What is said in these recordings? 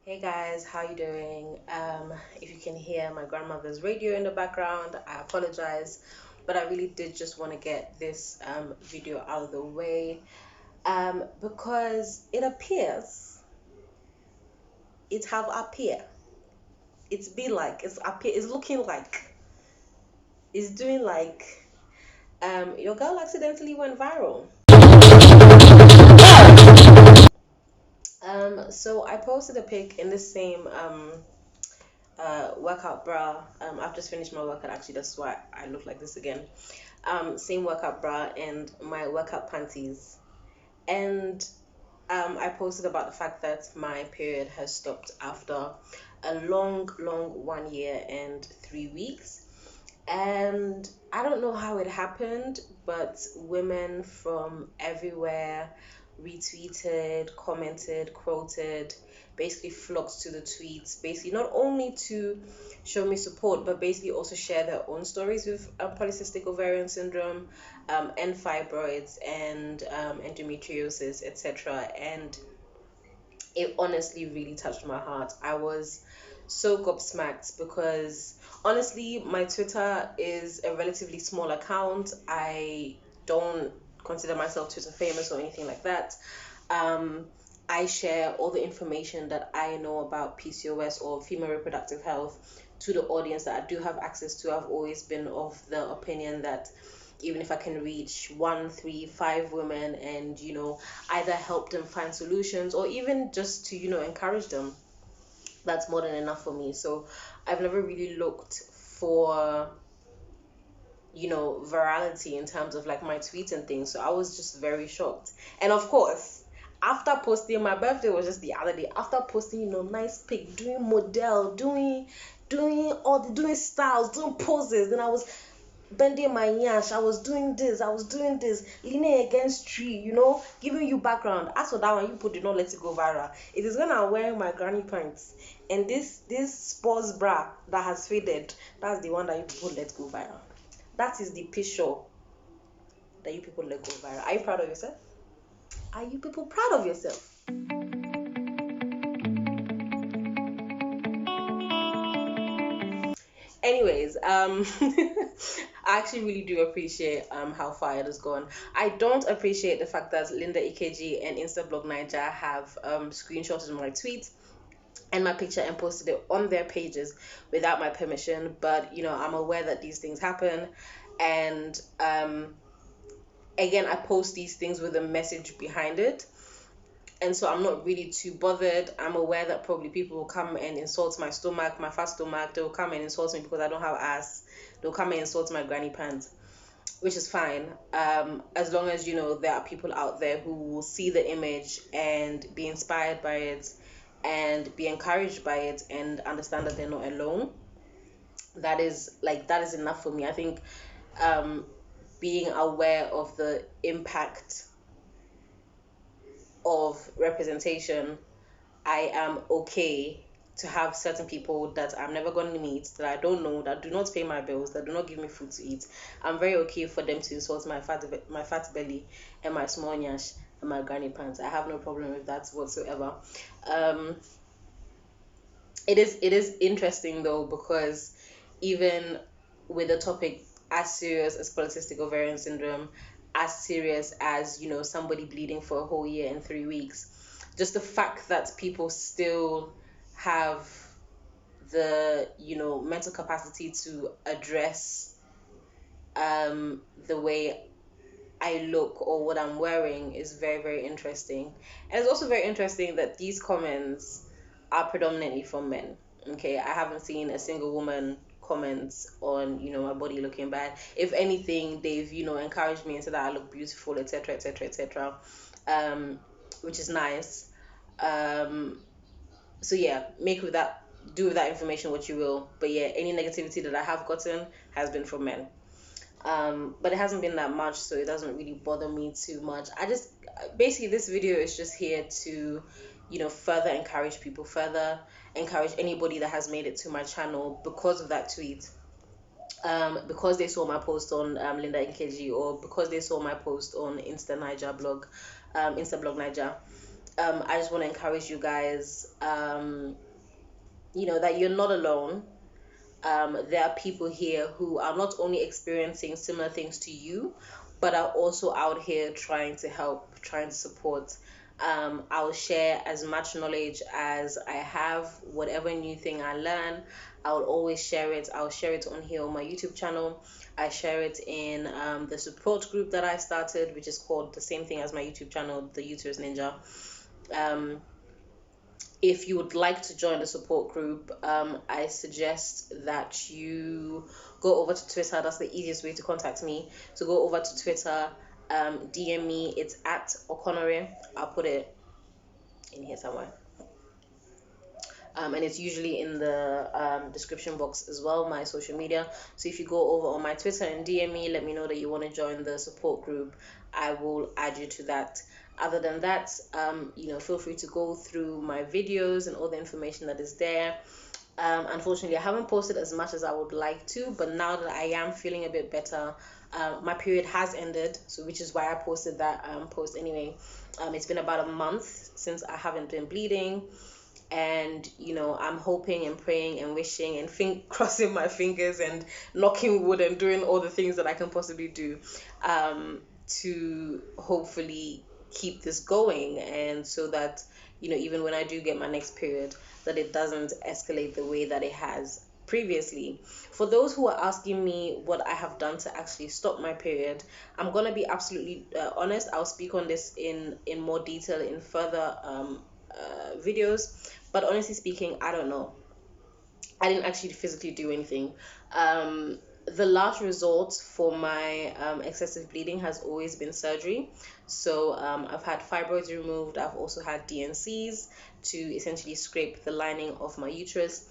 Hey guys, how you doing? If you can hear my grandmother's radio in the background, I apologize, but I really did just want to get this video out of the way because it appears it have appear. It's be like it's appear. It's looking like it's doing like your girl accidentally went viral. So I posted a pic in the same workout bra. I've just finished my workout. Actually, that's why I look like this again. Same workout bra and my workout panties. And I posted about the fact that my period has stopped after a long 1 year and 3 weeks. And I don't know how it happened, but women from everywhere retweeted, commented, quoted, basically flocked to the tweets, basically not only to show me support, but basically also share their own stories with polycystic ovarian syndrome, and fibroids, and endometriosis, etc. And it honestly really touched my heart. I was so gobsmacked because honestly, my Twitter is a relatively small account. I don't consider myself Twitter famous or anything like that. Um, I share all the information that I know about PCOS or female reproductive health to the audience that I do have access to. I've always been of the opinion that even if I can reach 1, 3, 5 women and either help them find solutions or even just to encourage them, that's more than enough for me. So I've never really looked for virality in terms of like my tweets and things. So I was just very shocked. And of course, after posting, my birthday was just the other day, after posting nice pic, doing model, doing styles, doing poses, then I was bending my nyash, I was doing this, leaning against tree, giving you background. As for that one, you people did not let it go viral. It is when I'm wearing my granny pants and this sports bra that has faded, that's the one that you people let go viral. That is the picture that you people let go viral. Are you proud of yourself? Are you people proud of yourself? Anyways, I actually really do appreciate how far it has gone. I don't appreciate the fact that Linda EKG and Instablog Niger have screenshotted my tweet and my picture and posted it on their pages without my permission. But I'm aware that these things happen, and again, I post these things with a message behind it, and so I'm not really too bothered. I'm aware that probably people will come and insult my stomach, my fat stomach. They'll come and insult me because I don't have ass. They'll come and insult my granny pants, which is fine. As long as there are people out there who will see the image and be inspired by it and be encouraged by it and understand that they're not alone. That is enough for me. I think being aware of the impact of representation, I am okay to have certain people that I'm never going to meet, that I don't know, that do not pay my bills, that do not give me food to eat. I'm very okay for them to insult my fat belly and my small nyash and my granny pants. I have no problem with that whatsoever. Um, it is interesting though, because even with a topic as serious as polycystic ovarian syndrome, as serious as somebody bleeding for a whole year and 3 weeks, just the fact that people still have the mental capacity to address the way I look or what I'm wearing is very, very interesting. And it's also very interesting that these comments are predominantly from men. Okay, I haven't seen a single woman comment on my body looking bad. If anything, they've encouraged me and said that I look beautiful, etc., etc., etc. Which is nice. Um, so yeah, do with that information what you will. But yeah, any negativity that I have gotten has been from men. But it hasn't been that much, so it doesn't really bother me too much. I just basically, this video is just here to further encourage people, further encourage anybody that has made it to my channel because of that tweet, because they saw my post on Linda NKG, or because they saw my post on Insta blog Niger. I just want to encourage you guys, that you're not alone. There are people here who are not only experiencing similar things to you, but are also out here trying to help, trying to support. I'll share as much knowledge as I have. Whatever new thing I learn, I'll always share it. I'll share it on here on my YouTube channel. I share it in the support group that I started, which is called the same thing as my YouTube channel, The Uterus Ninja. If you would like to join the support group, I suggest that you go over to Twitter. That's the easiest way to contact me. So go over to Twitter, DM me. It's at Okonore. I'll put it in here somewhere. And it's usually in the description box as well, my social media. So if you go over on my Twitter and DM me, let me know that you want to join the support group. I will add you to that. Other than that, feel free to go through my videos and all the information that is there. Unfortunately, I haven't posted as much as I would like to, but now that I am feeling a bit better, my period has ended, so which is why I posted that post anyway. It's been about a month since I haven't been bleeding, and I'm hoping and praying and wishing and crossing my fingers and knocking wood and doing all the things that I can possibly do to hopefully keep this going, and so that even when I do get my next period, that it doesn't escalate the way that it has previously. For those who are asking me what I have done to actually stop my period, I'm gonna be absolutely honest. I'll speak on this in more detail in further videos, but honestly speaking, I don't know. I didn't actually physically do anything. The last resort for my excessive bleeding has always been surgery. So I've had fibroids removed. I've also had DNCs to essentially scrape the lining of my uterus.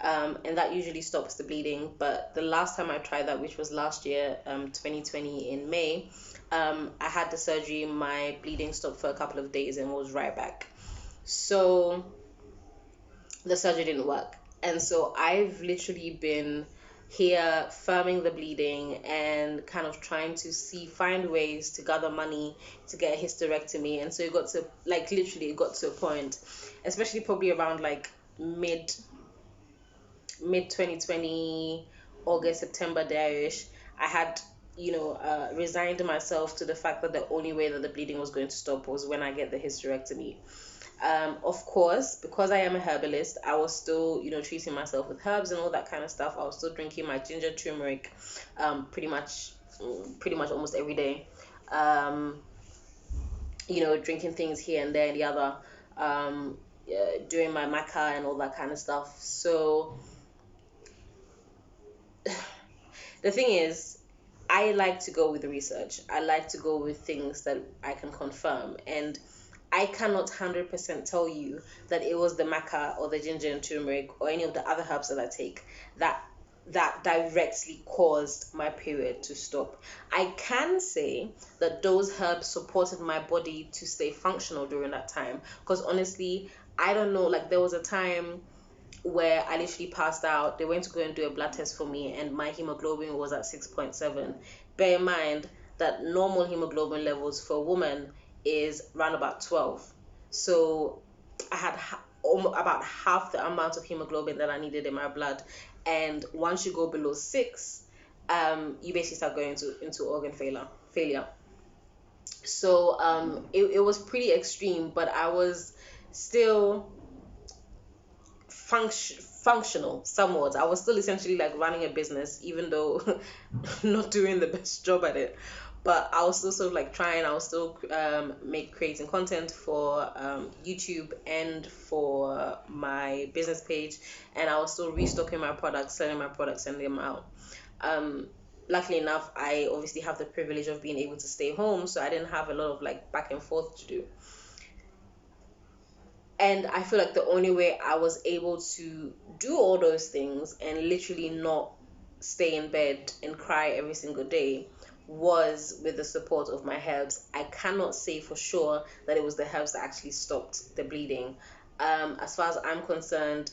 And that usually stops the bleeding. But the last time I tried that, which was last year, 2020 in May, I had the surgery. My bleeding stopped for a couple of days and was right back. So the surgery didn't work. And so I've literally been here firming the bleeding and kind of trying to find ways to gather money to get a hysterectomy. And so it got to literally it got to a point, especially probably around mid 2020, August, September there-ish, I had resigned myself to the fact that the only way that the bleeding was going to stop was when I get the hysterectomy. Of course, because I am a herbalist, I was still, treating myself with herbs and all that kind of stuff. I was still drinking my ginger turmeric, pretty much almost every day. Drinking things here and there and the other, doing my maca and all that kind of stuff. So the thing is, I like to go with the research. I like to go with things that I can confirm, and I cannot 100% tell you that it was the maca or the ginger and turmeric or any of the other herbs that I take that directly caused my period to stop. I can say that those herbs supported my body to stay functional during that time, because honestly, I don't know, there was a time where I literally passed out. They went to go and do a blood test for me, and my hemoglobin was at 6.7. Bear in mind that normal hemoglobin levels for a woman is around about 12. So I had about half the amount of hemoglobin that I needed in my blood. And once you go below 6, you basically start going into organ failure. So it was pretty extreme, but I was still functional somewhat. I was still essentially running a business, even though not doing the best job at it. But I was still sort of trying. I was still creating content for YouTube and for my business page, and I was still restocking my products, selling my products, sending them out. Luckily enough, I obviously have the privilege of being able to stay home, so I didn't have a lot of back and forth to do. And I feel like the only way I was able to do all those things and literally not stay in bed and cry every single day was with the support of my herbs. I cannot say for sure that it was the herbs that actually stopped the bleeding. As far as I'm concerned,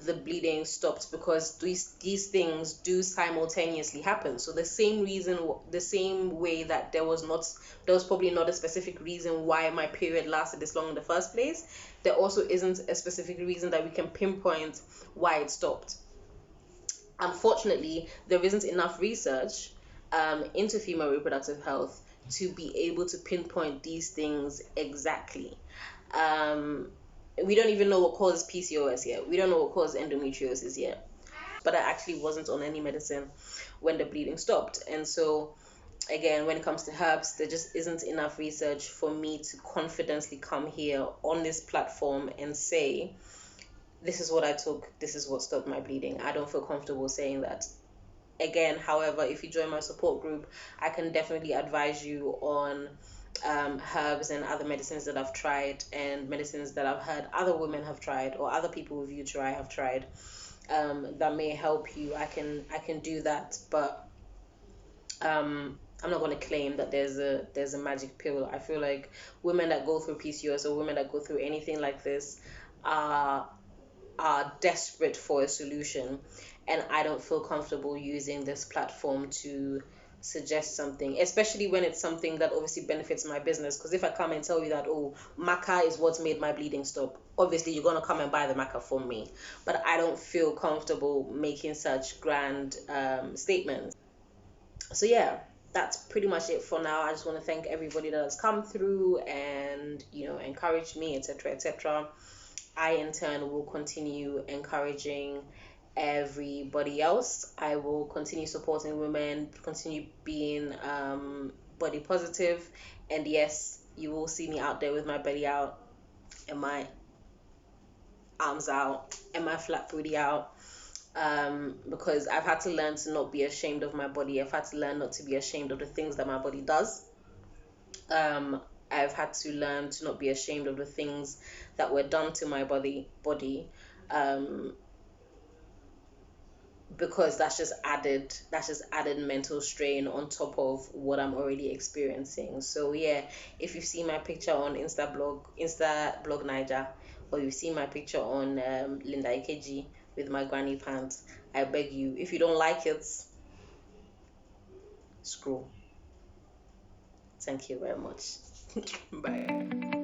the bleeding stopped, because these things do simultaneously happen. So the same way that there was probably not a specific reason why my period lasted this long in the first place, there also isn't a specific reason that we can pinpoint why it stopped. Unfortunately, there isn't enough research into female reproductive health to be able to pinpoint these things exactly. We don't even know what causes PCOS yet. We don't know what causes endometriosis yet. But I actually wasn't on any medicine when the bleeding stopped. And so, again, when it comes to herbs, there just isn't enough research for me to confidently come here on this platform and say, this is what I took, this is what stopped my bleeding. I don't feel comfortable saying that. Again, however, if you join my support group, I can definitely advise you on herbs and other medicines that I've tried, and medicines that I've heard other women have tried, or other people with UTI have tried, that may help you. I can do that, but I'm not going to claim that there's a magic pill. I feel like women that go through PCOS, or women that go through anything like this, are desperate for a solution, and I don't feel comfortable using this platform to suggest something, especially when it's something that obviously benefits my business. Because if I come and tell you that, oh, maca is what's made my bleeding stop, obviously you're gonna come and buy the maca from me. But I don't feel comfortable making such grand statements. So yeah, that's pretty much it for now. I just want to thank everybody that has come through and encouraged me, etc., etc. I in turn will continue encouraging everybody else. I will continue supporting women, continue being body positive, and yes, you will see me out there with my belly out and my arms out and my flat booty out. Because I've had to learn to not be ashamed of my body. I've had to learn not to be ashamed of the things that my body does. I've had to learn to not be ashamed of the things that were done to my body, um, because that's just added mental strain on top of what I'm already experiencing. So yeah, if you've seen my picture on Insta blog Niger, or you've seen my picture on Linda Ikeji with my granny pants, I beg you, if you don't like it, scroll. Thank you very much. Bye.